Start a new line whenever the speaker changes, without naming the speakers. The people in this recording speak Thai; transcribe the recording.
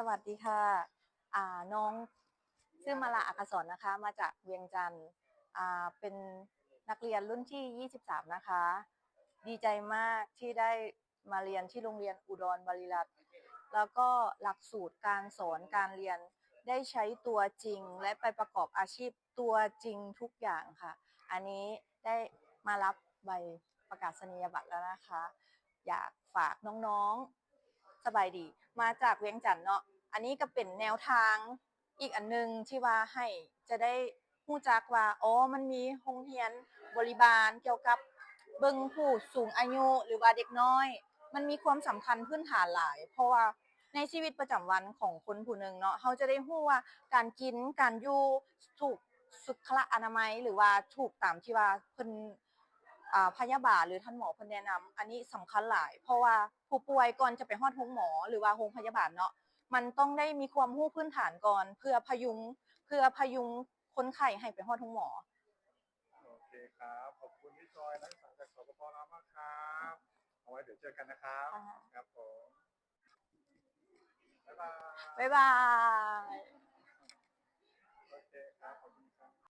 วัสดีค่ะน้องชื่อมาลาอักษรนะคะมาจากเวียงจันทร์เป็นนักเรียนรุ่นที่23นะคะดีใจมากที่ได้มาเรียนที่โรงเรียนอุดรบริรัตน์แล้วก็หลักสูตรการสอนการเรียนได้ใช้ตัวจริงและไปประกอบอาชีพตัวจริงทุกอย่างค่ะอันนี้ได้มารับใบประกาศนียบัตรแล้วนะคะอยากฝากน้องๆสบายดีมาจากเวียงจันทร์เนาะอันนี้ก็เป็นแนวทางอีกอันนึงที่ว่าให้จะได้รู้จักว่าอ๋อมันมีโรงเรียนบริบาลเกี่ยวกับเบิ่งผู้สูงอายุหรือว่าเด็กน้อยมันมีความสำคัญพื้นฐานหลายเพราะว่าในชีวิตประจำวันของคนผู้หนึ่งเนาะเขาจะได้รู้ว่าการกินการอยู่ถูกสุขอนามัยหรือว่าถูกตามที่ว่าเพิ่นพยาบาลหรือท่านหมอเพิ่นแนะนำอันนี้สำคัญหลายเพราะว่าผู้ป่วยก่อนจะไปฮอดโรงหมอหรือว่าโรงพยาบาลเนาะมันต้องได้มีความรู้พื้นฐานก่อนเพื่อพยุงคนไข้ให้ไปฮอดโรงหมอ
โอเคครับขอบคุณพี่จอยนักศึกษาจากสปปลาวมากครับเอาไว้เดี๋ยวเจอกันนะครับครับผมบ๊ายบาย
บ๊ายบาย